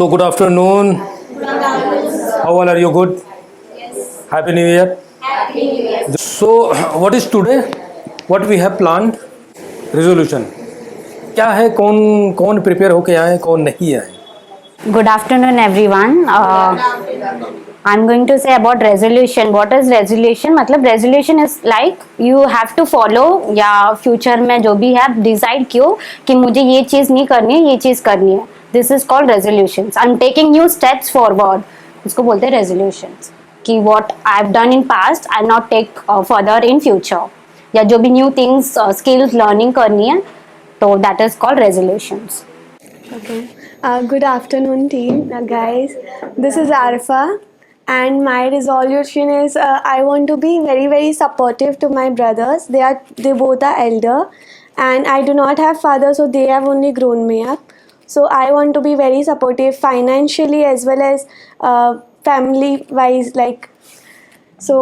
So good afternoon. How all are you? Good. Happy New Year. So what is today? What we have planned? Resolution. क्या है? कौन कौन prepare होके आए, कौन नहीं आए? Good afternoon, everyone. I'm going to say about resolution. What is resolution? मतलब resolution is like you have to follow या future में जो भी है decide क्यों कि मुझे ये चीज़ नहीं करनी है, ये चीज़ करनी है. This is called resolutions. I'm taking new steps forward. इसको बोलते हैं resolutions. कि what I've done in past, I'll not take further in future. या जो भी new things, skills learning करनी है, तो that is called resolutions. Okay. Good afternoon, team. Guys, this is Arfa, and my resolution is I want to be very, very supportive to my brothers. They both are elder, and I do not have father, so they have only grown me up. So I want to be very supportive financially as well as family wise, like. So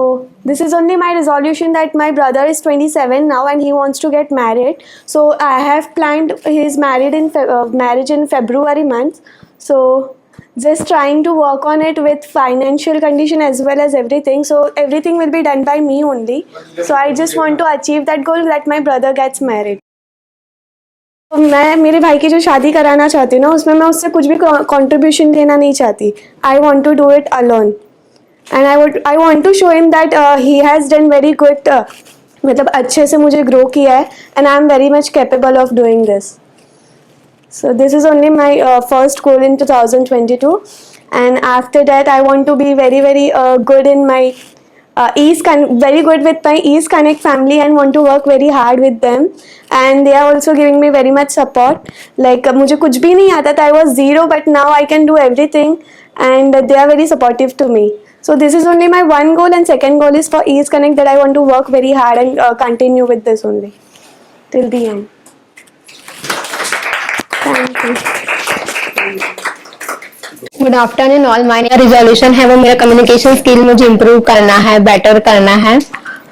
this is only my resolution that my brother is 27 now and he wants to get married. So I have planned his marriage in February month. So just trying to work on it with financial condition as well as everything. So everything will be done by me only. So I just want to achieve that goal that my brother gets married. तो मैं मेरे भाई की जो शादी कराना चाहती हूँ ना, उसमें मैं उससे कुछ भी कंट्रीब्यूशन लेना नहीं चाहती. I want to do it alone. And I want to show him that he has done very good, मतलब अच्छे से मुझे ग्रो किया है and I am very much capable of doing this. So this is only my first goal in 2022, and after that I want to be very very good in my very good with my East Connect family and want to work very hard with them, and they are also giving me very much support. Like मुझे कुछ भी नहीं आता था, I was zero, but now I can do everything and they are very supportive to me. So this is only my one goal, and second goal is for East Connect that I want to work very hard and continue with this only till the end. Thank you. Good afternoon all. My resolution है वो मेरा communication skill मुझे improve करना है, better करना है.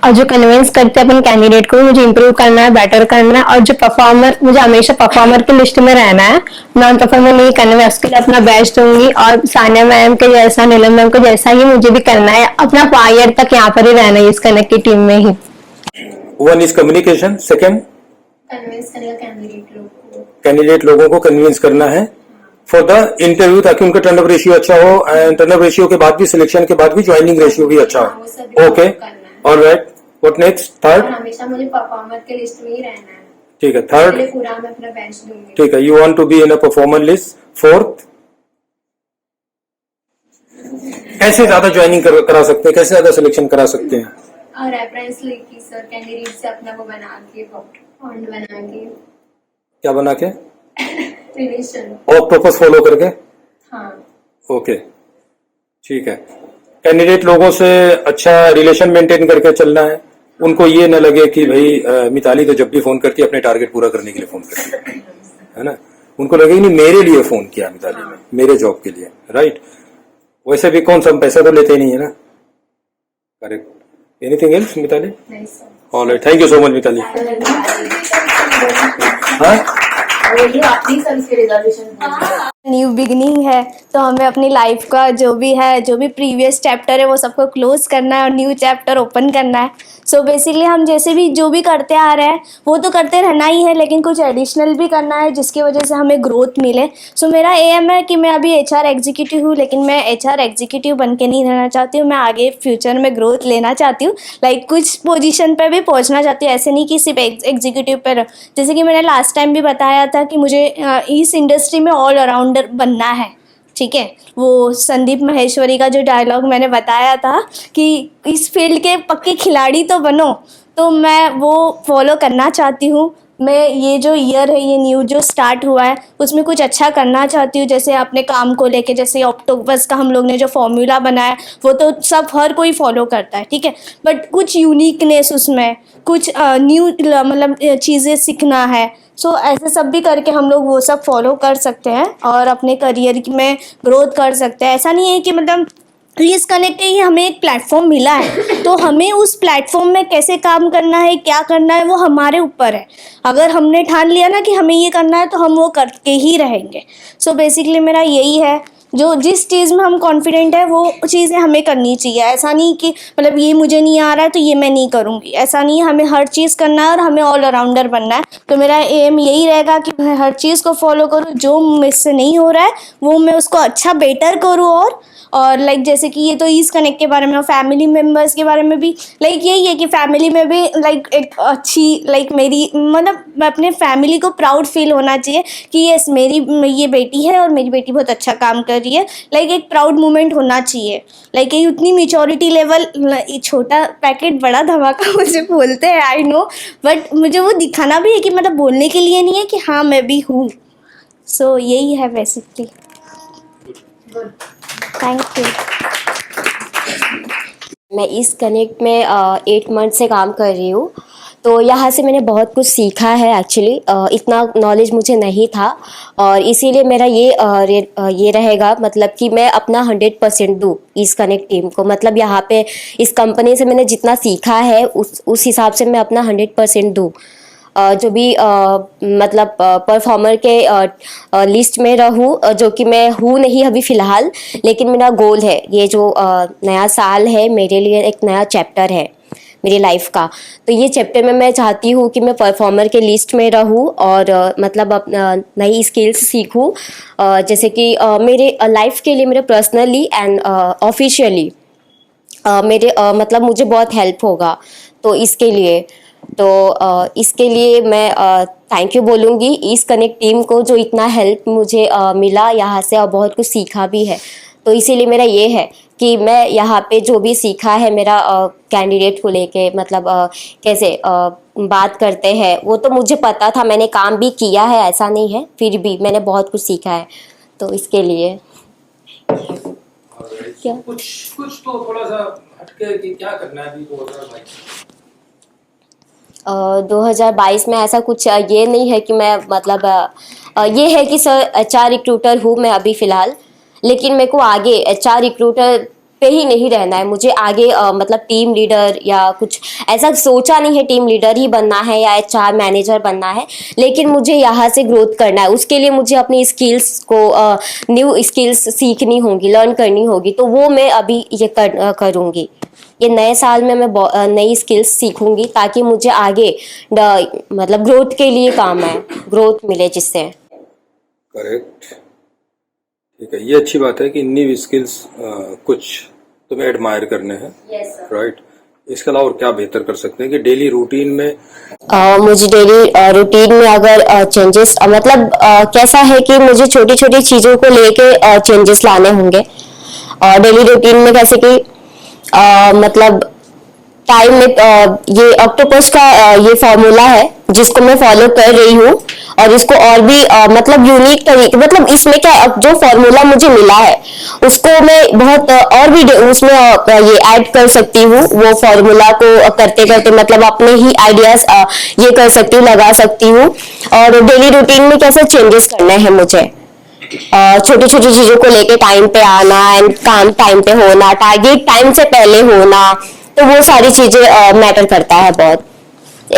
और जो कन्विंस करते हैं अपन कैंडिडेट को, मुझे इम्प्रूव करना है, बेटर करना है. और जो परफॉर्मर, मुझे हमेशा परफॉर्मर की लिस्ट में रहना है, नॉन परफॉर्मर नहीं करना है. उसके लिए अपना बेस्ट दूंगी और सानिया मैम के जैसा, नीलम मैम को जैसा ही मुझे भी करना है. अपना 5 ईयर तक यहाँ पर ही रहना है इस कनेक्ट की टीम में ही. One is communication, second convince करेगा कैंडिडेट लोगों को कन्विंस करना है फॉर द इंटरव्यू, ताकि उनका टर्नओवर रेशियो अच्छा हो, एंड टर्नओवर रेशियो के बाद भी, सिलेक्शन के बाद भी ज्वाइनिंग रेशियो भी अच्छा हो. Okay, alright. What next? Third, हमेशा मुझे परफॉर्मर के लिस्ट में ही रहना है. ठीक है. थर्ड, पूरा मैं अपना बेंच दूंगी. ठीक है. You want to be in a performer list. Fourth, कैसे ज्यादा ज्वाइनिंग करा सकते हैं, कैसे ज्यादा सिलेक्शन करा सकते हैं? और रेफरेंस लेके सर कैंडिडेट से अपना वो बना के बॉन्ड बना के. क्या बना के? रिलेशन और पर्पस फॉलो करके. हाँ. ओके, ठीक है. कैंडिडेट लोगों से अच्छा रिलेशन मेंटेन करके चलना है. उनको ये न लगे कि भाई मिताली तो जब भी फोन करती है अपने टारगेट पूरा करने के लिए फोन करती है ना. उनको लगे नहीं, मेरे लिए फोन किया मिताली ने, मेरे जॉब के लिए. राइट. वैसे भी कौन सा पैसा तो लेते ही नहीं है ना. करेक्ट. Anything else Mitali? नहीं sir. Alright, thank you so much Mitali. हाँ, न्यू बिगनिंग है, तो हमें अपनी लाइफ का जो भी प्रीवियस चैप्टर है वो सबको क्लोज करना है और न्यू चैप्टर ओपन करना है. सो बेसिकली हम जैसे भी जो भी करते आ रहे हैं वो तो करते रहना ही है, लेकिन कुछ एडिशनल भी करना है जिसकी वजह से हमें ग्रोथ मिले. सो मेरा एम है कि मैं अभी HR एग्जीक्यूटिव हूँ, लेकिन मैं HR एग्जीक्यूटिव बन के नहीं रहना चाहती हूँ. मैं आगे फ्यूचर में ग्रोथ लेना चाहती हूँ, लाइक कुछ पोजीशन पर भी पहुँचना चाहती हूँ. ऐसे नहीं कि सिर्फ एग्जीक्यूटिव पर. जैसे कि मैंने लास्ट टाइम भी बताया था कि मुझे इस इंडस्ट्री में ऑल अराउंडर बनना है. ठीक है, वो संदीप माहेश्वरी का जो डायलॉग मैंने बताया था कि इस फील्ड के पक्के खिलाड़ी तो बनो, तो मैं वो फॉलो करना चाहती हूँ. मैं ये जो ईयर है, ये न्यू जो स्टार्ट हुआ है, उसमें कुछ अच्छा करना चाहती हूँ. जैसे अपने काम को लेके, जैसे ऑक्टोपस का हम लोग ने जो फॉर्मूला बनाया वो तो सब हर कोई फॉलो करता है. ठीक है, बट कुछ यूनिकनेस उसमें, कुछ न्यू मतलब चीज़ें सीखना है. सो ऐसे सब भी करके हम लोग वो सब फॉलो कर सकते हैं और अपने करियर में ग्रोथ कर सकते हैं. ऐसा नहीं है कि मतलब ईस्ट कनेक्ट ही हमें एक प्लेटफॉर्म मिला है, तो हमें उस प्लेटफॉर्म में कैसे काम करना है, क्या करना है, वो हमारे ऊपर है. अगर हमने ठान लिया ना कि हमें ये करना है, तो हम वो करके ही रहेंगे. सो बेसिकली मेरा यही है जो जिस चीज़ में हम कॉन्फिडेंट है वो चीज़ें हमें करनी चाहिए। ऐसा नहीं कि मतलब ये मुझे नहीं आ रहा है तो ये मैं नहीं करूँगी, ऐसा नहीं है। हमें हर चीज़ करना है और हमें ऑल राउंडर बनना है। तो मेरा एम यही रहेगा कि मैं हर चीज़ को फॉलो करूँ, जो मुझसे नहीं हो रहा है वो मैं उसको अच्छा बेटर करूँ। और लाइक जैसे कि ये तो ईज़ कनेक्ट के बारे में, और फैमिली मेम्बर्स के बारे में भी लाइक यही है कि फैमिली में भी लाइक एक अच्छी लाइक मेरी मतलब अपने फैमिली को प्राउड फील होना चाहिए कि यस मेरी ये बेटी है और मेरी बेटी बहुत अच्छा काम कर रही है। लाइक एक प्राउड मोमेंट होना चाहिए। लाइक ये उतनी मेच्योरिटी लेवल, छोटा पैकेट बड़ा धमाका मुझे बोलते हैं आई नो, बट मुझे वो दिखाना भी है कि मतलब बोलने के लिए नहीं है कि हाँ मैं भी हूँ। सो यही है बेसिकली। Thank you. मैं इस कनेक्ट में 8 मंथ से काम कर रही हूँ। तो यहाँ से मैंने बहुत कुछ सीखा है एक्चुअली। इतना नॉलेज मुझे नहीं था और इसीलिए मेरा ये रहेगा मतलब कि मैं अपना 100% दूँ इस कनेक्ट टीम को। मतलब यहाँ पे इस कंपनी से मैंने जितना सीखा है उस हिसाब से मैं अपना 100% दूँ। जो भी मतलब परफॉर्मर के लिस्ट में रहूँ, जो कि मैं हूँ नहीं अभी फ़िलहाल, लेकिन मेरा गोल है। ये जो नया साल है मेरे लिए एक नया चैप्टर है मेरी लाइफ का। तो ये चैप्टर में मैं चाहती हूँ कि मैं परफॉर्मर के लिस्ट में रहूँ और मतलब नई स्किल्स सीखूँ, जैसे कि मेरे लाइफ के लिए, मेरे पर्सनली एंड ऑफिशियली मेरे मतलब मुझे बहुत हेल्प होगा। तो इसके लिए मैं थैंक यू बोलूँगी इस कनेक्ट टीम को, जो इतना हेल्प मुझे मिला यहाँ से और बहुत कुछ सीखा भी है। तो इसीलिए मेरा ये है कि मैं यहाँ पे जो भी सीखा है मेरा कैंडिडेट को लेके, मतलब कैसे बात करते हैं वो तो मुझे पता था, मैंने काम भी किया है, ऐसा नहीं है, फिर भी मैंने बहुत कुछ सीखा है। तो इसके लिए क्या कुछ तो थोड़ा सा हटके कि क्या करना है अभी 2022। 2022 में ऐसा कुछ ये नहीं है कि मैं मतलब ये है कि सर HR रिक्रूटर हूँ मैं अभी फ़िलहाल, लेकिन मेरे को आगे HR रिक्रूटर पे ही नहीं रहना है। मुझे आगे मतलब टीम लीडर या कुछ ऐसा सोचा नहीं है, टीम लीडर ही बनना है या HR मैनेजर बनना है, लेकिन मुझे यहाँ से ग्रोथ करना है। उसके लिए मुझे अपनी स्किल्स को न्यू स्किल्स सीखनी होगी, लर्न करनी होगी। तो वो मैं अभी ये करूँगी। ये नए साल में मैं नई स्किल्स सीखूंगी ताकि मुझे आगे मतलब ग्रोथ के लिए काम आए, ग्रोथ मिले जिससे। करेक्ट, ठीक है। ये अच्छी बात है कि न्यू स्किल्स कुछ तुम्हें एडमायर करने हैं, राइट। इसके अलावा और क्या बेहतर कर सकते हैं कि डेली रूटीन में मुझे डेली रूटीन में अगर चेंजेस मतलब कैसा है कि मुझे छोटी छोटी चीज़ों को लेके चेंजेस लाने होंगे। डेली रूटीन में कैसे कि मतलब टाइम में ये ऑक्टोपस का ये फॉर्मूला है जिसको मैं फॉलो कर रही हूँ, और इसको और भी मतलब यूनिक तरीके, मतलब इसमें क्या जो फॉर्मूला मुझे मिला है उसको मैं बहुत और भी उसमें ये ऐड कर सकती हूँ। वो फॉर्मूला को करते करते मतलब अपने ही आइडियाज ये कर सकती हूँ, लगा सकती हूँ। और डेली रूटीन में कैसे चेंजेस करने हैं मुझे, छोटी छोटी चीजों को लेके टाइम पे आना एंड काम टाइम पे होना, टारगेट टाइम से पहले होना, तो वो सारी चीजें मैटर करता है बहुत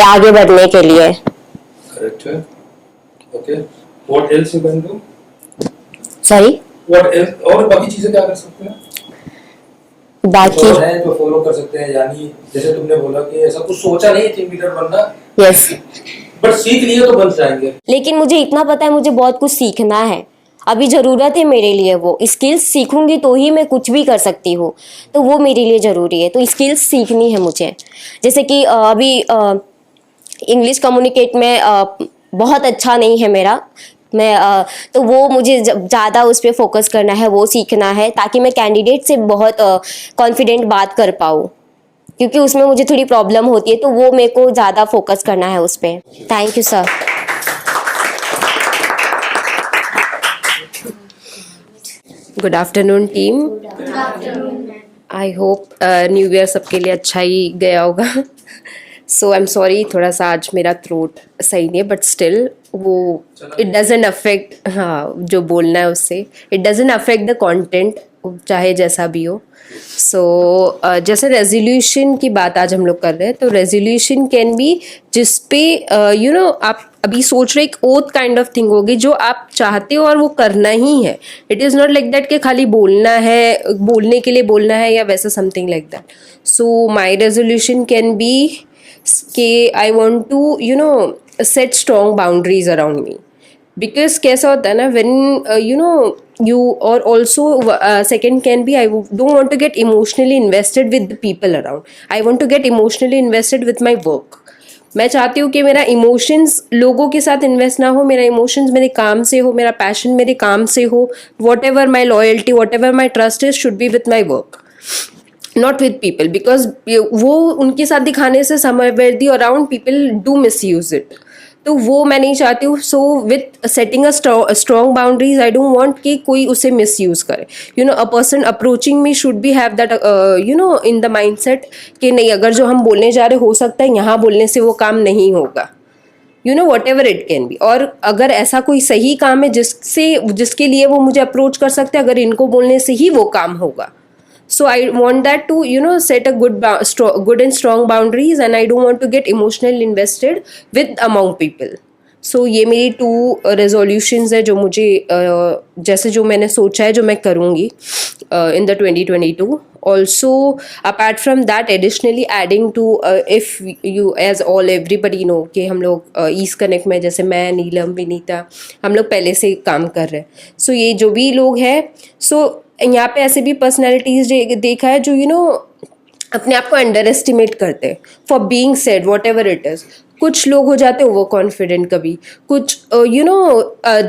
आगे बढ़ने के लिए। करेक्ट है, okay. What else you can do? Sorry, what else, और बाकी चीजें क्या कर सकते हैं? बाकी जो है जो फॉलो कर सकते हैं, यानी जैसे तुमने बोला कि ऐसा कुछ सोचा नहीं टीम लीडर बनना, यस, बट सीख लिए तो बन जाएंगे। लेकिन मुझे इतना पता है मुझे बहुत कुछ सीखना है। अभी जरूरत है मेरे लिए, वो स्किल्स सीखूंगी तो ही मैं कुछ भी कर सकती हूँ। तो वो मेरे लिए जरूरी है, तो स्किल्स सीखनी है मुझे। जैसे कि अभी इंग्लिश कम्युनिकेट में बहुत अच्छा नहीं है मेरा, मैं तो वो मुझे ज़्यादा उस पर फोकस करना है, वो सीखना है ताकि मैं कैंडिडेट से बहुत कॉन्फिडेंट बात कर पाऊँ, क्योंकि उसमें मुझे थोड़ी प्रॉब्लम होती है। तो वो मेरे को ज़्यादा फोकस करना है उस पर। Thank you sir. Good afternoon team. I hope new year सबके लिए अच्छा ही गया होगा। सो आई एम सॉरी, थोड़ा सा आज मेरा थ्रोट सही नहीं है, बट स्टिल वो इट डजेंट अफेक्ट, हाँ जो बोलना है उससे it doesn't affect the content, चाहे जैसा भी हो। सो जैसे रेजोल्यूशन की बात आज हम लोग कर रहे हैं, तो रेजोल्यूशन कैन बी जिस पे आप अभी सोच रहे, एक ओथ काइंड ऑफ थिंग होगी जो आप चाहते हो और वो करना ही है. It is not like that कि खाली बोलना है, बोलने के लिए बोलना है या वैसा something like that. So my resolution can be कि I want to set strong boundaries around me. Because कैसा होता है ना, when you or also second can be I don't want to get emotionally invested with the people around. I want to get emotionally invested with my work. मैं चाहती हूँ कि मेरा emotions लोगों के साथ इन्वेस्ट ना हो, मेरा इमोशंस मेरे काम से हो, मेरा पैशन मेरे काम से हो. What ever my loyalty, what ever my trust is should be with my work, not with people. Because वो उनके साथ दिखाने से somewhere the around people do miss use it. तो वो मैं नहीं चाहती हूँ. So with setting a strong boundaries I don't want कि कोई उसे मिस यूज़ करे. A person approaching me should be have that in the mindset कि नहीं, अगर जो हम बोलने जा रहे हो सकता है यहाँ बोलने से वो काम नहीं होगा. What ever it can be. और अगर ऐसा कोई सही काम है जिसके लिए वो मुझे अप्रोच कर सकते हैं, अगर इनको बोलने से ही वो काम होगा. So I want that to set a good and strong boundaries, and I don't want to get emotionally invested with among people. So ये मेरी 2 resolutions है जो मुझे जैसे जो मैंने सोचा है जो मैं करूँगी in the 2022. Also apart from that, additionally adding to if you as all everybody know कि हम लोग ईस्ट कनेक्ट में जैसे मैं, नीलम, विनीता, हम लोग पहले से काम कर रहे हैं. सो ये जो भी लोग हैं, सो यहाँ पे ऐसे भी पर्सनैलिटीज देखा है जो अपने आप को अंडर एस्टिमेट करते हैं for being said what ever it is. कुछ लोग हो जाते हैं ओवर कॉन्फिडेंट, कभी कुछ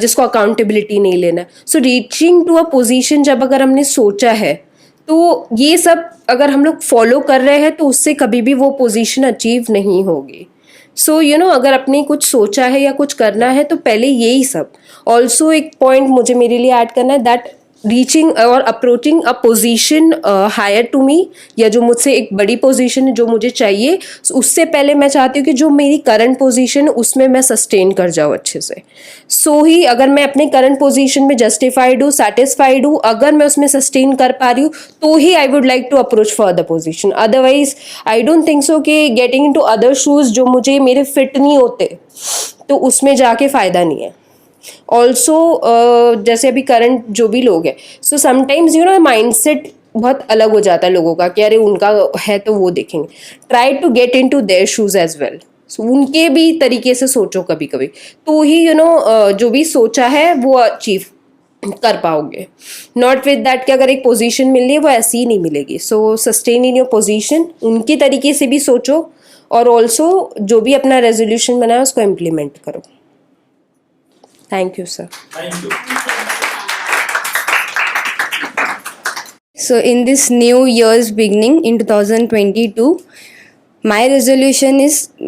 जिसको अकाउंटेबिलिटी नहीं लेना. सो रीचिंग टू अ पोजीशन जब अगर हमने सोचा है तो ये सब अगर हम लोग फॉलो कर रहे हैं तो उससे कभी भी वो पोजीशन अचीव नहीं होगी. सो अगर अपने कुछ सोचा है या कुछ करना है तो पहले यही सब. ऑल्सो एक पॉइंट मुझे मेरे लिए ऐड करना है, दैट रीचिंग और approaching a position higher to me, या जो मुझसे एक बड़ी पोजीशन है जो मुझे चाहिए, उससे पहले मैं चाहती हूँ कि जो मेरी करंट पोजीशन है उसमें मैं सस्टेन कर जाऊँ अच्छे से. सो ही अगर मैं अपने करंट पोजीशन में जस्टिफाइड हूँ, सेटिस्फाइड हूँ, अगर मैं उसमें सस्टेन कर पा रही हूँ तो ही I would like to approach for the position. Otherwise I don't think so कि getting into other shoes जो मुझे मेरे फिट नहीं होते तो उसमें जाके फ़ायदा नहीं है. ऑल्सो जैसे अभी करंट जो भी लोग हैं, सो समटाइम्स माइंडसेट बहुत अलग हो जाता है लोगों का कि अरे उनका है तो वो देखेंगे. Try to get into their shoes as well. So उनके भी तरीके से सोचो कभी कभी, तो ही जो भी सोचा है वो अचीव कर पाओगे. नॉट विद दैट कि अगर एक पोजीशन मिल रही है वो ऐसी ही नहीं मिलेगी. सो सस्टेन इन योर पोजीशन, उनके तरीके से भी सोचो, और ऑल्सो जो भी अपना रेजोल्यूशन बनाया उसको इम्प्लीमेंट करो. Thank you, sir. Thank you. So in this new year's beginning in 2022, my resolution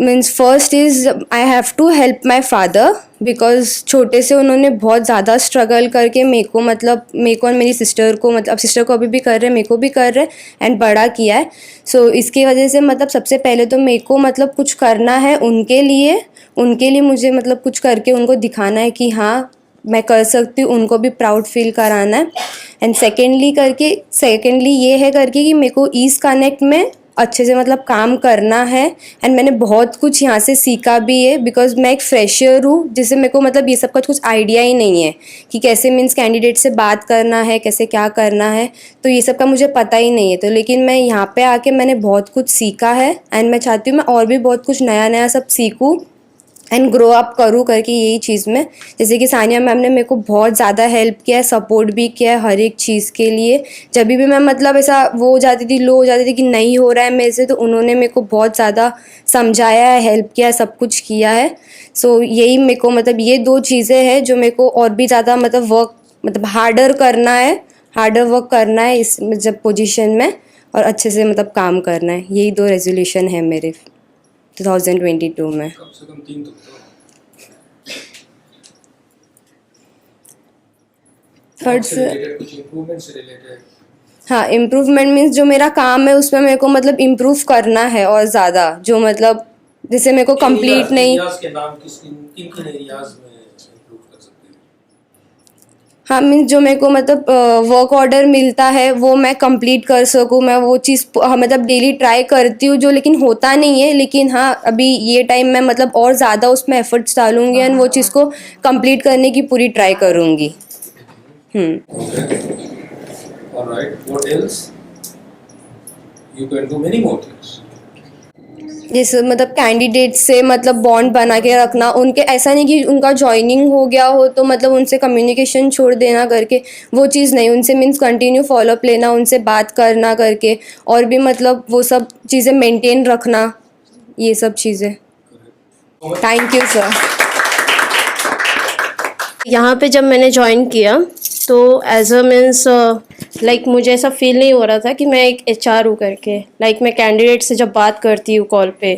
means first is I have to help my father, because छोटे से उन्होंने बहुत ज़्यादा स्ट्रगल करके मेरे को और मेरी सिस्टर को, मतलब सिस्टर को अभी भी कर रहे हैं, मेरे को भी कर रहे हैं एंड बड़ा किया है. सो इसकी वजह से सबसे पहले तो मेरे को कुछ करना है उनके लिए मुझे कुछ करके उनको दिखाना है कि हाँ मैं कर सकती हूँ, उनको भी प्राउड फील कराना है. एंड सेकेंडली ये है करके कि मेरे को ईस्ट कनेक्ट में अच्छे से काम करना है. एंड मैंने बहुत कुछ यहाँ से सीखा भी है, बिकॉज मैं एक फ्रेशर हूँ जिससे मेरे को ये सब का कुछ आइडिया ही नहीं है कि कैसे मीन्स कैंडिडेट से बात करना है, कैसे क्या करना है, तो ये सब का मुझे पता ही नहीं है. तो लेकिन मैं यहाँ पे आके मैंने बहुत कुछ सीखा है एंड मैं चाहती हूँ मैं और भी बहुत कुछ नया सब सीखूँ एंड ग्रो अप करूँ करके यही चीज़ में. जैसे कि सानिया मैम ने मेरे को बहुत ज़्यादा हेल्प किया है, सपोर्ट भी किया है हर एक चीज़ के लिए. जब भी मैं ऐसा वो हो जाती थी, लो हो जाती थी कि नहीं हो रहा है मेरे से, तो उन्होंने मेरे को बहुत ज़्यादा समझाया है, हेल्प किया है, सब कुछ किया है. सो यही मेरे को ये 2 चीज़ें हैं जो मेरे को और भी ज़्यादा वर्क हार्डर वर्क करना है इस जब पोजीशन में, और अच्छे से काम करना है. यही 2 रेजोल्यूशन है मेरे 2022 में. कम से कम 3 तो थर्ड से कुछ इम्प्रूवमेंट से रिलेटेड. हाँ, इम्प्रूवमेंट मीन्स जो मेरा काम है उसमें मेरे को इम्प्रूव करना है और ज़्यादा, जो जैसे मेरे को कंप्लीट नहीं. एरियाज के नाम किन एरियाज में इम्प्रूव कर सकते हैं? हाँ मीन्स जो मेरे को मतलब वर्क ऑर्डर मिलता है वो मैं कंप्लीट कर सकूँ, मैं वो चीज़ मतलब डेली ट्राई करती हूँ जो, लेकिन होता नहीं है। लेकिन हाँ अभी ये टाइम मैं मतलब और ज़्यादा उसमें एफर्ट्स डालूंगी एंड वो चीज़ को कंप्लीट करने की पूरी ट्राई करूँगी। Alright, what else? You can do many more things. जैसे मतलब कैंडिडेट से मतलब बॉन्ड बना के रखना, उनके ऐसा नहीं कि उनका ज्वाइनिंग हो गया हो तो मतलब उनसे कम्युनिकेशन छोड़ देना करके, वो चीज़ नहीं, उनसे मीन्स कंटिन्यू फॉलोअप लेना, उनसे बात करना करके, और भी मतलब वो सब चीज़ें मेंटेन रखना, ये सब चीज़ें। Thank you sir. यहाँ पे जब मैंने ज्वाइन किया तो एज अ मीन्स लाइक मुझे ऐसा फील नहीं हो रहा था कि मैं एक HR हूँ करके। लाइक मैं कैंडिडेट से जब बात करती हूँ कॉल पे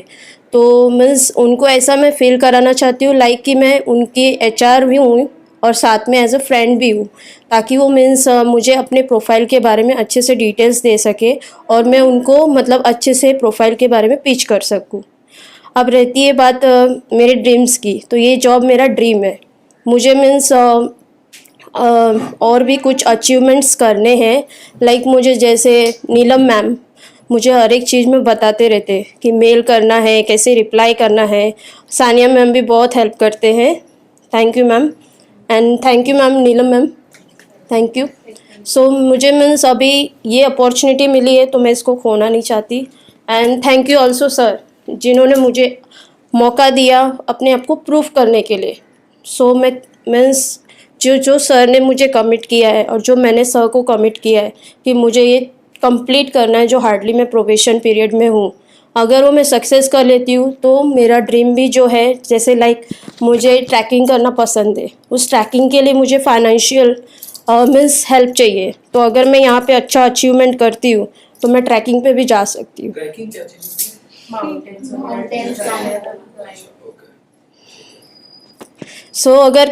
तो मीन्स उनको ऐसा मैं फील कराना चाहती हूँ लाइक कि मैं उनकी HR भी हूँ और साथ में एज अ फ्रेंड भी हूँ, ताकि वो मीन्स मुझे अपने प्रोफाइल के बारे में अच्छे से डिटेल्स दे सके और मैं उनको मतलब अच्छे से प्रोफाइल के बारे में पिच कर सकूँ। अब रहती है बात मेरे ड्रीम्स की, तो ये जॉब मेरा ड्रीम है। मुझे मीन्स और भी कुछ अचीवमेंट्स करने हैं। लाइक मुझे जैसे नीलम मैम मुझे हर एक चीज़ में बताते रहते कि मेल करना है, कैसे रिप्लाई करना है। सानिया मैम भी बहुत हेल्प करते हैं। Thank you ma'am, and thank you ma'am Neelam ma'am, thank you. So मुझे मीन्स अभी ये अपॉर्चुनिटी मिली है तो मैं इसको खोना नहीं चाहती। And thank you also sir जिन्होंने मुझे मौका दिया अपने आप को प्रूफ करने के लिए। सो मैं मीन्स जो सर ने मुझे कमिट किया है और जो मैंने सर को कमिट किया है कि मुझे ये कंप्लीट करना है, जो हार्डली मैं प्रोबेशन पीरियड में हूँ, अगर वो मैं सक्सेस कर लेती हूँ तो मेरा ड्रीम भी जो है, जैसे लाइक मुझे ट्रैकिंग करना पसंद है, उस ट्रैकिंग के लिए मुझे फाइनेंशियल मीन्स हेल्प चाहिए। तो अगर मैं यहाँ पे अच्छा अचीवमेंट करती हूँ तो मैं ट्रैकिंग पे भी जा सकती हूँ। ट्रैकिंग क्या चीज़ सो अगर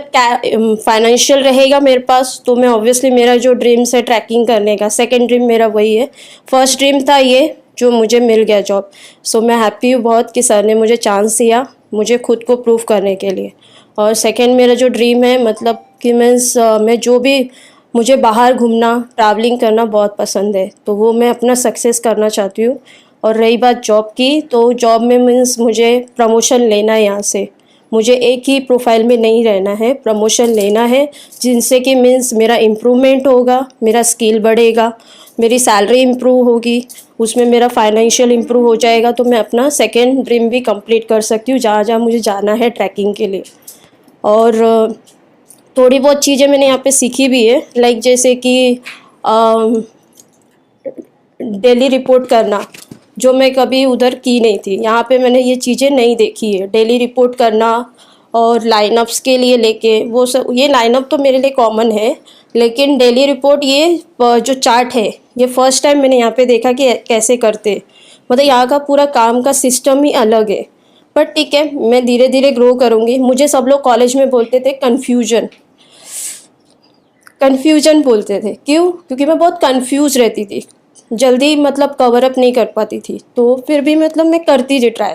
फाइनेंशियल रहेगा मेरे पास तो मैं ऑब्वियसली, मेरा जो ड्रीम्स है ट्रैकिंग करने का, सेकंड ड्रीम मेरा वही है। फर्स्ट ड्रीम था ये जो मुझे मिल गया जॉब। सो मैं हैप्पी हूँ बहुत कि सर ने मुझे चांस दिया मुझे खुद को प्रूव करने के लिए। और सेकंड मेरा जो ड्रीम है मतलब कि मैं जो भी, मुझे बाहर घूमना ट्रैवलिंग करना बहुत पसंद है, तो वो मैं अपना सक्सेस करना चाहती हूँ। और रही बात जॉब की, तो जॉब में मीन्स मुझे प्रमोशन लेना है। यहाँ से मुझे एक ही प्रोफाइल में नहीं रहना है, प्रमोशन लेना है जिनसे कि मीन्स मेरा इम्प्रूवमेंट होगा, मेरा स्किल बढ़ेगा, मेरी सैलरी इम्प्रूव होगी, उसमें मेरा फाइनेंशियल इम्प्रूव हो जाएगा, तो मैं अपना सेकेंड ड्रीम भी कंप्लीट कर सकती हूँ जहाँ जहाँ मुझे जाना है ट्रैकिंग के लिए। और थोड़ी बहुत चीज़ें मैंने यहाँ पे सीखी भी है, लाइक जैसे कि डेली रिपोर्ट करना, जो मैं कभी उधर की नहीं थी। यहाँ पे मैंने ये चीज़ें नहीं देखी है, डेली रिपोर्ट करना और लाइनअप्स के लिए लेके वो सब। ये लाइनअप तो मेरे लिए कॉमन है, लेकिन डेली रिपोर्ट ये जो चार्ट है ये फर्स्ट टाइम मैंने यहाँ पे देखा कि कैसे करते। मतलब यहाँ का पूरा काम का सिस्टम ही अलग है। बट ठीक है, मैं धीरे धीरे ग्रो करूँगी। मुझे सब लोग कॉलेज में बोलते थे कन्फ्यूजन बोलते थे। क्यों? क्योंकि मैं बहुत कंफ्यूज रहती थी, जल्दी मतलब कवर अप नहीं कर पाती थी। तो फिर भी मतलब मैं करती थी ट्राई,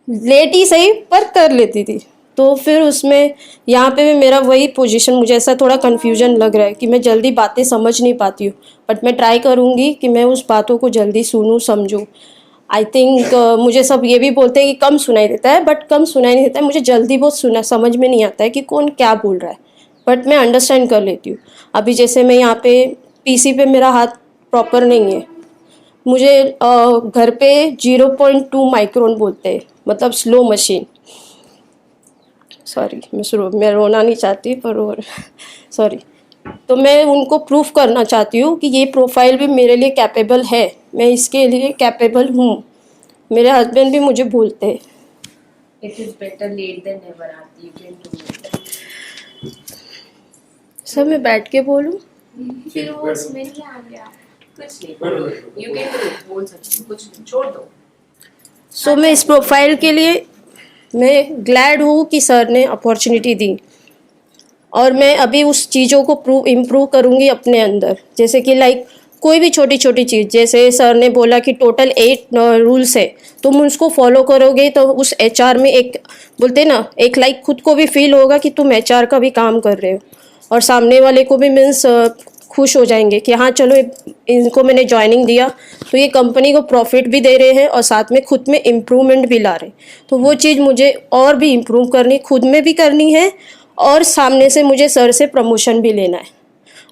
लेट ही सही पर कर लेती थी। तो फिर उसमें यहाँ पे भी मेरा वही पोजीशन, मुझे ऐसा थोड़ा कन्फ्यूजन लग रहा है कि मैं जल्दी बातें समझ नहीं पाती हूँ। बट मैं ट्राई करूँगी कि मैं उस बातों को जल्दी सुनूँ, समझूँ। आई थिंक मुझे सब ये भी बोलते हैं कि कम सुनाई देता है, बट कम सुनाई नहीं देता है, मुझे जल्दी बहुत समझ में नहीं आता है कि कौन क्या बोल रहा है, बट मैं अंडरस्टैंड कर लेती हूँ। अभी जैसे मैं यहाँ पे PC पे मेरा हाथ प्रॉपर नहीं है, मुझे घर पे 0.2 माइक्रोन बोलते हैं, मतलब स्लो मशीन। सॉरी, मैं रोना नहीं चाहती पर सॉरी। तो मैं उनको प्रूफ करना चाहती हूँ कि ये प्रोफाइल भी मेरे लिए कैपेबल है, मैं इसके लिए कैपेबल हूँ। मेरे हस्बैंड भी मुझे बोलते हैं It is better late than never, Aarti. You can do it. Sir मैं बैठ के बोलूँ? फिर वो उसमें नहीं आ गया, कुछ नहीं। You can do it, बोल सकती हूँ, कुछ नहीं, छोड़ दो। सो मैं इस प्रोफाइल के लिए मैं ग्लैड हूँ कि सर ने अपॉर्चुनिटी दी, और मैं अभी उस चीज़ों को इम्प्रूव करूँगी अपने अंदर। जैसे कि लाइक कोई भी छोटी छोटी चीज़, जैसे सर ने बोला कि टोटल 8 रूल्स है, तुम उसको फॉलो करोगे तो उस HR में एक बोलते ना, एक लाइक खुद को भी फील होगा कि तुम HR का भी काम कर रहे हो। और सामने वाले को भी मीन्स खुश हो जाएंगे कि हाँ चलो इनको मैंने ज्वाइनिंग दिया तो ये कंपनी को प्रॉफिट भी दे रहे हैं और साथ में खुद में इम्प्रूवमेंट भी ला रहे हैं। तो वो चीज़ मुझे और भी इम्प्रूव करनी, खुद में भी करनी है और सामने से मुझे सर से प्रमोशन भी लेना है।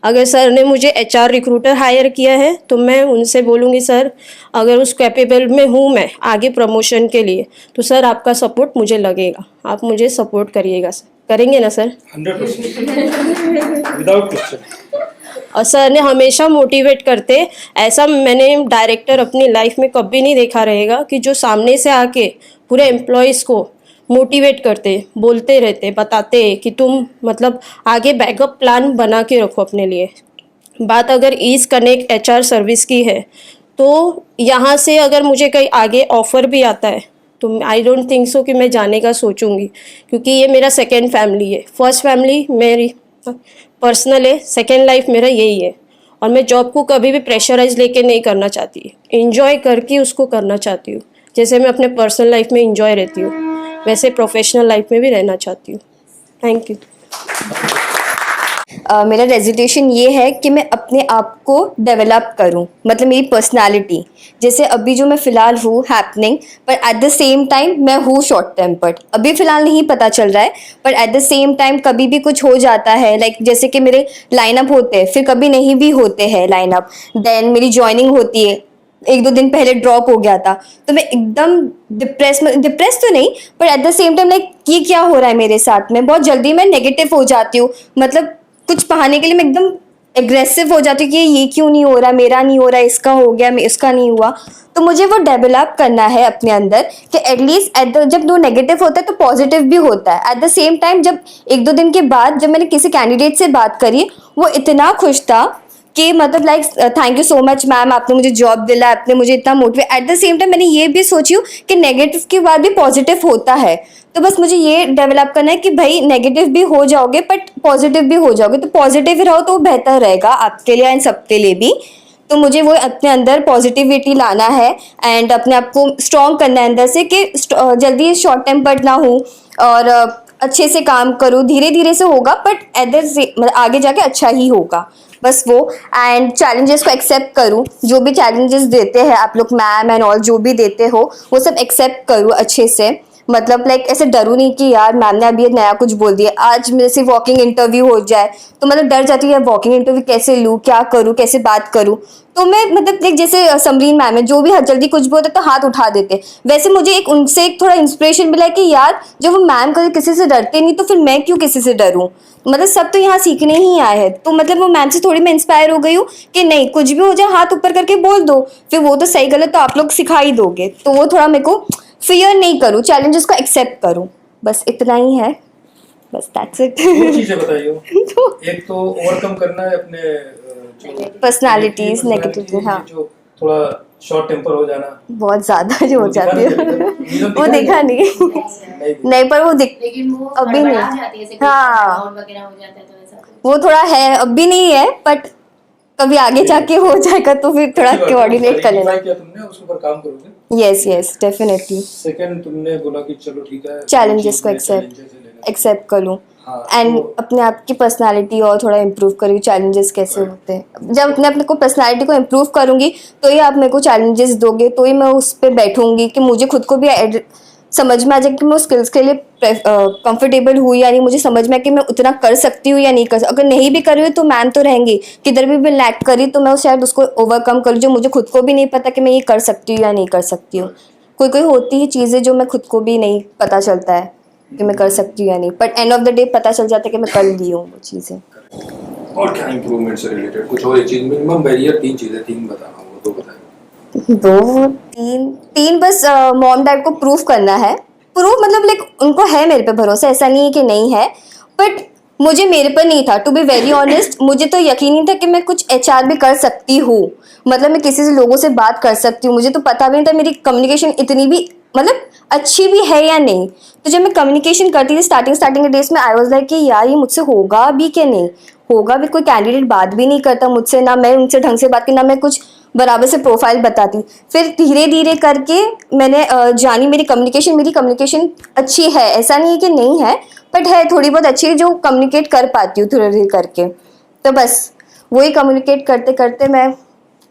अगर सर ने मुझे HR रिक्रूटर हायर किया है तो मैं उनसे बोलूँगी सर अगर उस कैपेबल में हूँ मैं आगे प्रमोशन के लिए तो सर आपका सपोर्ट मुझे लगेगा, आप मुझे सपोर्ट करिएगा सर, करेंगे ना सर? 100% without question. और सर ने हमेशा मोटिवेट करते, ऐसा मैंने डायरेक्टर अपनी लाइफ में कभी नहीं देखा रहेगा कि जो सामने से आके पूरे एम्प्लॉयज़ को मोटिवेट करते, बोलते रहते, बताते कि तुम मतलब आगे बैकअप प्लान बना के रखो अपने लिए। बात अगर ईज कनेक्ट HR सर्विस की है तो यहाँ से अगर मुझे कहीं आगे ऑफ़र भी आता है तो आई डोंट थिंक सो कि मैं जाने का सोचूंगी, क्योंकि ये मेरा सेकेंड फैमिली है। फर्स्ट फैमिली मेरी पर्सनल है, सेकेंड लाइफ मेरा यही है और मैं जॉब को कभी भी प्रेशराइज लेके नहीं करना चाहती, इंजॉय करके उसको करना चाहती हूँ। जैसे मैं अपने पर्सनल लाइफ में इंजॉय रहती हूँ वैसे प्रोफेशनल लाइफ में भी रहना चाहती हूँ। Thank you. मेरा रेजोल्यूशन ये है कि मैं अपने आप को डेवलप करूं, मतलब मेरी पर्सनालिटी जैसे अभी जो मैं फ़िलहाल हूँ हैपनिंग, पर एट द सेम टाइम मैं हूँ शॉर्ट टेम्पर्ड। अभी फ़िलहाल नहीं पता चल रहा है पर एट द सेम टाइम कभी भी कुछ हो जाता है, लाइक जैसे कि मेरे लाइनअप होते हैं फिर कभी नहीं भी होते हैं लाइनअप, देन मेरी ज्वाइनिंग होती है, 1-2 दिन पहले ड्रॉप हो गया था तो मैं एकदम डिप्रेस तो नहीं पर at the same time like ये क्या हो रहा है मेरे साथ में, बहुत जल्दी मैं नेगेटिव हो जाती हूँ, मतलब कुछ पाने के लिए मैं एकदम एग्रेसिव हो जाती हूँ कि ये क्यों नहीं हो रहा, मेरा नहीं हो रहा, इसका हो गया, इसका नहीं हुआ। तो मुझे वो डेवलप करना है अपने अंदर कि एटलीस्ट जब वो नेगेटिव होता है तो पॉजिटिव भी होता है। एट द सेम टाइम जब 1-2 दिन के बाद जब मैंने किसी कैंडिडेट से बात करी वो इतना खुश था कि मतलब like thank you so much ma'am, आपने मुझे जॉब दिला, आपने मुझे इतना motivate. At the same time मैंने ये भी सोची हूँ कि नेगेटिव के बाद भी पॉजिटिव होता है, तो बस मुझे ये डेवलप करना है कि भाई नेगेटिव भी हो जाओगे बट पॉजिटिव भी हो जाओगे, तो पॉजिटिव रहो तो बेहतर रहेगा आपके लिए एंड सबके लिए भी। तो मुझे वो अपने अंदर पॉजिटिविटी लाना है एंड अपने आप को स्ट्रॉन्ग करना है अंदर से कि जल्दी शॉर्ट टेम्पर्ड ना हूँ और अच्छे से काम करूँ, धीरे धीरे से होगा बट मतलब आगे जाके अच्छा ही होगा, बस वो। एंड चैलेंजेस को एक्सेप्ट करूँ, जो भी चैलेंजेस देते हैं आप लोग मैम एंड ऑल जो भी देते हो वो सब एक्सेप्ट करूँ अच्छे से, मतलब लाइक ऐसे डरूँ नहीं कि यार मैम ने अभी ये नया कुछ बोल दिया, आज मेरे से वॉकिंग इंटरव्यू हो जाए तो मतलब डर जाती है यार वॉकिंग इंटरव्यू कैसे लूँ, क्या करूँ, कैसे बात करूँ। तो मैं मतलब लाइक जैसे समरीन मैम है जो भी जल्दी कुछ भी होता है तो हाथ उठा देते, वैसे मुझे उनसे एक थोड़ा इंस्पिरेशन मिला कि यार जब वो मैम कभी किसी से डरते नहीं तो फिर मैं क्यों किसी से डरूँ, मतलब सब तो यहाँ सीखने ही आए हैं। तो मतलब वो मैम से थोड़ी मैं इंस्पायर हो गई हूँ कि नहीं कुछ भी हो जाए हाथ ऊपर करके बोल दो, फिर वो तो सही गलत तो आप लोग सिखा ही दोगे, तो वो थोड़ा मेरे को फियर नहीं करूँ, चैलेंजेस को एक्सेप्ट करूँ, बस इतना ही है, बस दैट्स इट। 2 चीजें बताइए। एक तो ओवरकम करना है अपने पर्सनालिटीज नेगेटिव, हाँ जो थोड़ा शॉर्ट टेम्पर हो जाना, बहुत ज्यादा जो हो जाती है वो देखा नहीं पर वो अभी नहीं, हाँ वो थोड़ा है अभी नहीं है बट कभी आगे जाके हो जाएगा तो फिर थोड़ा कोऑर्डिनेट कर लेना। क्या तुमने उसके ऊपर काम करोगे? Yes definitely. सेकंड तुमने बोला कि चलो ठीक है चैलेंजेस को एक्सेप्ट कर लूँ एंड अपने आप की पर्सनालिटी और थोड़ा इम्प्रूव करूँगी। चैलेंजेस कैसे होते हैं, जब अपने को पर्सनालिटी को इम्प्रूव करूँगी तो ही आप मेरे को चैलेंजेस दोगे, तो ही मैं उस पर बैठूंगी कि मुझे खुद को भी समझ में आ जाए कि मैं उस स्किल्स के लिए कंफर्टेबल हूँ या नहीं, मुझे समझ में कि मैं उतना कर सकती हूँ या नहीं कर सकती। अगर नहीं भी कर रही हूँ तो मैम तो रहेंगी, किधर भी मैं लैक करी तो मैं शायद उसको ओवरकम करूँ, जो मुझे खुद को भी नहीं पता कि मैं ये कर सकती हूँ या नहीं कर सकती हूँ। कोई होती है चीज़ें जो मैं खुद को भी नहीं पता चलता है कि मैं कर सकती हूँ या नहीं, but end of the day पता चल जाता है कि मैं कर ली हूँ वो चीज़ें। और क्या इम्प्रूवमेंट से रिलेटेड कुछ और एक चीज, मिनिमम बैरियर 3 चीजें, 3 बताना वो तो बताएं। 3 बस मॉम डैड को प्रूफ करना है, प्रूफ मतलब लाइक उनको है मेरे पे भरोसा, ऐसा नहीं है कि नहीं है, बट मुझे मेरे पर नहीं था, टू बी वेरी ऑनेस्ट। मुझे तो यकीन नहीं था कि मैं कुछ HR भी कर सकती हूँ, मतलब मैं किसी से लोगों से बात कर सकती हूँ, मुझे तो पता भी नहीं था मेरी कम्युनिकेशन इतनी भी मतलब अच्छी भी है या नहीं। तो जब मैं कम्युनिकेशन करती थी स्टार्टिंग के डेज में आई वाज लाइक कि यार ये मुझसे होगा भी कि नहीं होगा भी, कोई कैंडिडेट बात भी नहीं करता मुझसे, ना मैं उनसे ढंग से बात की, ना मैं कुछ बराबर से प्रोफाइल बताती। फिर धीरे धीरे करके मैंने जानी मेरी कम्युनिकेशन अच्छी है, ऐसा नहीं है कि नहीं है, बट है थोड़ी बहुत अच्छी जो कम्युनिकेट कर पाती हूँ थोड़ी देर करके। तो बस वही कम्युनिकेट करते करते मैं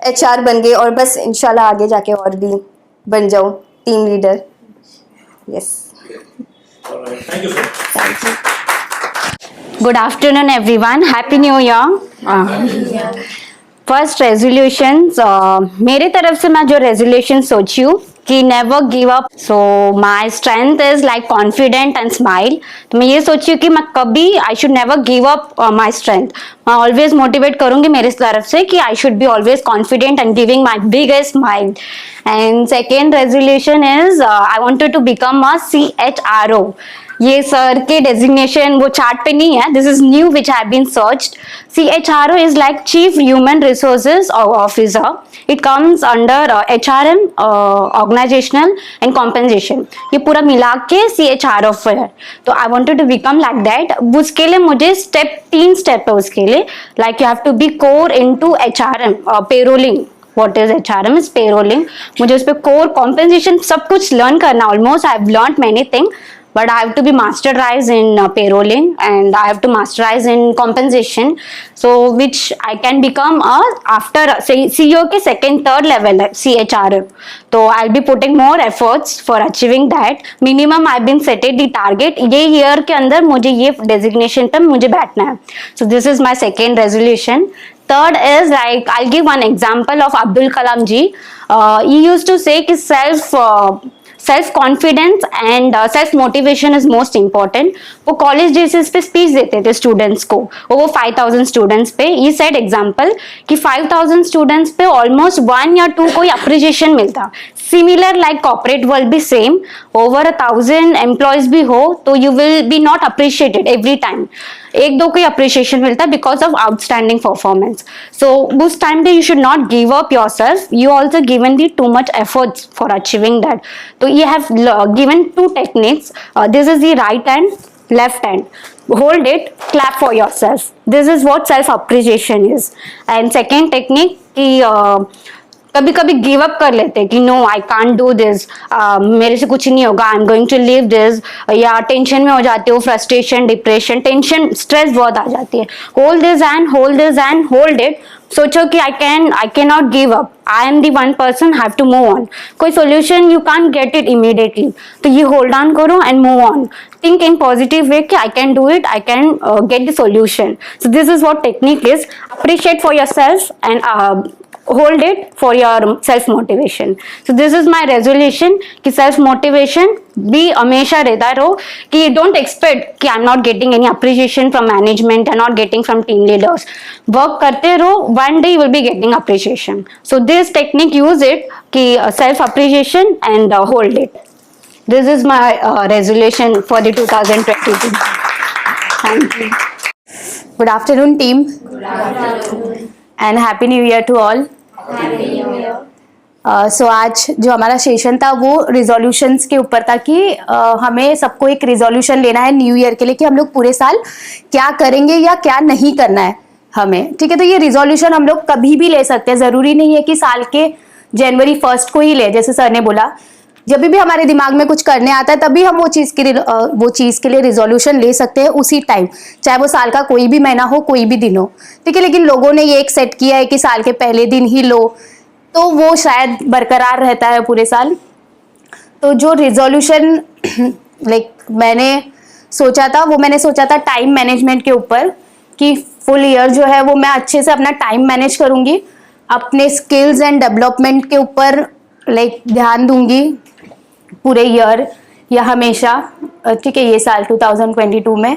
HR बन गई और बस इंशाल्लाह आगे जाके और भी बन जाऊँ team leader. Yes, thank you sir. Good afternoon, everyone. Happy New Year. First resolutions, मेरे तरफ से मैं जो रेजोल्यूशन सोची हूँ कि never give up. So my strength is like confident and smile. तो मैं ये सोची हूँ कि मैं कभी I should never give up my strength. मैं ऑलवेज मोटिवेट करूंगी मेरे तरफ से कि I should be always confident and giving my biggest smile. And second resolution is I wanted to become a CHRO। ये सर के डेजिग्नेशन वो chart पे नहीं है, this is new which have been searched. CHRO is like chief human resources officer. It comes under HRM, organisational and compensation. ये पूरा मिला के CHRO है। तो I wanted to become like that. उसके लिए मुझे 3 स्टेप है उसके लिए। Like you have to be core into HRM, payrolling. What is HRM is payrolling. मुझे उस पर कोर कॉम्पेंसेशन सब कुछ लर्न करना। Almost I have learn many thing, but I have to be masterized in payrolling and I have to masterize in compensation, so which I can become after CEO के second third level CHRO. So I'll be putting more efforts for achieving that. Minimum I've been setting the target, ये year के अंदर मुझे ये designation पे मुझे बैठना है। So this is my second resolution. Third is like I'll give one example of Abdul Kalam ji. He used to say कि self confidence and self motivation is most important. वो कॉलेज बेसिस पे speech देते थे students को, वो 5000 students पे। ये set example कि 5000 स्टूडेंट्स पे ऑलमोस्ट 1 या 2 कोई अप्रिशिएशन मिलता। सिमिलर लाइक कॉर्पोरेट वर्ल्ड भी सेम, ओवर 1000 एम्प्लॉयज भी हो तो you will be not appreciated every time. 1-2 कोई अप्रिशिएशन मिलता बिकॉज ऑफ आउटस्टैंडिंग परफॉर्मेंस। सो उस टाइम पे you should not give up your self, you also given the too much efforts for achieving that. तो you have given 2 techniques. This is the right hand, left hand. Hold it, clap for yourself. This is what self appreciation is. And second technique कि कभी कभी give up कर लेते हैं कि no I can't do this, मेरे से कुछ नहीं होगा, I am going to leave this, या टेंशन में हो जाते हो, फ्रस्ट्रेशन, डिप्रेशन, टेंशन, स्ट्रेस बहुत आ जाती है। Hold this and hold this and hold it. सोचो कि I can not give up, I am the one person, have to move on. कोई solution you can't get it immediately, तो ये hold on करो and move on. Think in positive way कि I can do it, I can get the solution. So this is what technique is. Appreciate for yourself and hold it for your self motivation. So this is my resolution कि self motivation भी हमेशा रहता रहो कि don't expect कि I'm not getting any appreciation from management and not getting from team leaders. Work करते रहो, one day you will be getting appreciation. So this technique use it कि self appreciation and hold it. This is my resolution for the 2022. Thank you. Good afternoon team. Good afternoon. And happy new year to all. So आज जो हमारा session था वो resolutions के ऊपर था कि हमें सबको एक रिजोल्यूशन लेना है न्यू ईयर के लिए कि हम लोग पूरे साल क्या करेंगे या क्या नहीं करना है हमें। ठीक है, तो ये रिजोल्यूशन हम लोग कभी भी ले सकते हैं, ज़रूरी नहीं है कि साल के जनवरी 1 को ही ले। जैसे सर ने बोला, जब भी हमारे दिमाग में कुछ करने आता है तभी हम वो चीज़ के लिए रिजोल्यूशन ले सकते हैं उसी टाइम, चाहे वो साल का कोई भी महीना हो, कोई भी दिन हो। ठीक है, लेकिन लोगों ने ये एक सेट किया है कि साल के पहले दिन ही लो, तो वो शायद बरकरार रहता है पूरे साल। तो जो रिजोल्यूशन मैंने सोचा था टाइम मैनेजमेंट के ऊपर कि फुल ईयर जो है वो मैं अच्छे से अपना टाइम मैनेज करूँगी, अपने स्किल्स एंड डेवलपमेंट के ऊपर ध्यान दूंगी पूरे ईयर या हमेशा। ठीक है, ये साल 2022 में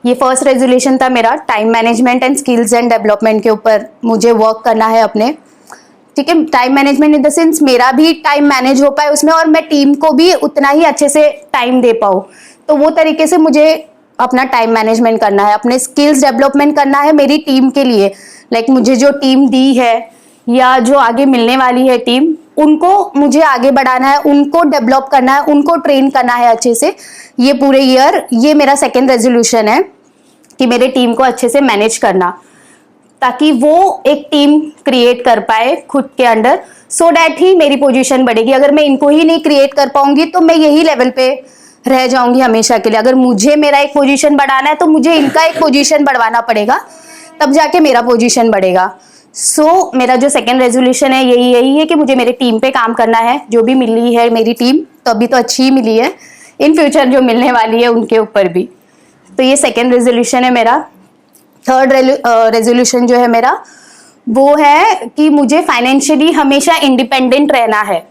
ये फर्स्ट रेजोल्यूशन था मेरा, time management and skills and development के ऊपर मुझे वर्क करना है अपने। ठीक है, time management in the sense मेरा भी टाइम मैनेज हो पाए उसमें और मैं टीम को भी उतना ही अच्छे से टाइम दे पाऊँ, तो वो तरीके से मुझे अपना टाइम मैनेजमेंट करना है, अपने स्किल्स डेवलपमेंट करना है मेरी टीम के लिए। मुझे जो टीम दी है या जो आगे मिलने वाली है टीम, उनको मुझे आगे बढ़ाना है, उनको डेवलप करना है, उनको ट्रेन करना है अच्छे से ये पूरे ईयर। ये मेरा सेकेंड रेजोल्यूशन है कि मेरे टीम को अच्छे से मैनेज करना, ताकि वो एक टीम क्रिएट कर पाए खुद के अंडर, सो डैट ही मेरी पोजीशन बढ़ेगी। अगर मैं इनको ही नहीं क्रिएट कर पाऊंगी तो मैं यही लेवल पे रह जाऊंगी हमेशा के लिए। अगर मुझे मेरा एक पोजीशन बढ़ाना है तो मुझे इनका एक पोजीशन बढ़वाना पड़ेगा, तब जाके मेरा पोजीशन बढ़ेगा। सो मेरा जो सेकंड रेजोल्यूशन है यही है कि मुझे मेरे टीम पे काम करना है। जो भी मिली है मेरी टीम, तो अभी तो अच्छी ही मिली है, इन फ्यूचर जो मिलने वाली है उनके ऊपर भी। तो ये सेकंड रेजोल्यूशन है मेरा। थर्ड रेजोल्यूशन जो है मेरा वो है कि मुझे फाइनेंशियली हमेशा इंडिपेंडेंट रहना है।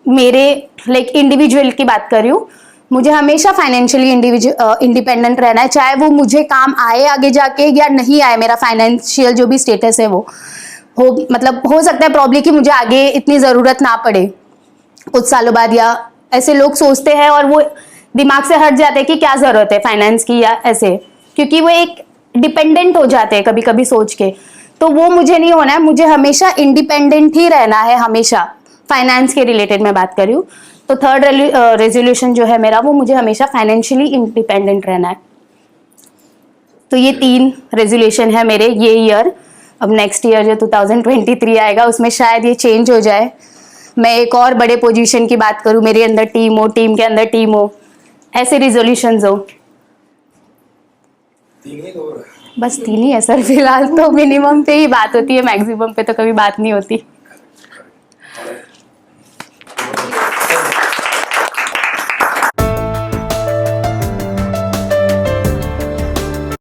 मेरे लाइक इंडिविजुअल की बात कर रही हूँ, मुझे हमेशा फाइनेंशियली इंडिपेंडेंट रहना है, चाहे वो मुझे काम आए आगे जाके या नहीं आए। मेरा फाइनेंशियल जो भी स्टेटस है वो हो, मतलब हो सकता है प्रॉब्लम कि मुझे आगे इतनी ज़रूरत ना पड़े कुछ सालों बाद, या ऐसे लोग सोचते हैं और वो दिमाग से हट जाते हैं कि क्या ज़रूरत है फाइनेंस की या ऐसे, क्योंकि वो एक डिपेंडेंट हो जाते हैं कभी कभी सोच के। तो वो मुझे नहीं होना है, मुझे हमेशा इंडिपेंडेंट ही रहना है, हमेशा फाइनेंस के रिलेटेड मैं बात कर रही हूँ। तो थर्ड रेजोल्यूशन जो है मेरा वो मुझे हमेशा फाइनेंशियली इंडिपेंडेंट रहना है। तो ये 3 रेजोल्यूशन है मेरे ये ईयर। अब नेक्स्ट ईयर जो 2023 आएगा उसमें शायद ये चेंज हो जाए, मैं एक और बड़े पोजीशन की बात करूँ, मेरे अंदर टीम हो, टीम के अंदर टीम हो, ऐसे रिजोल्यूशंस हो। बस 3 ही है सर फिलहाल, तो मिनिमम पे ही बात होती है, मैक्सिमम पे तो कभी बात नहीं होती।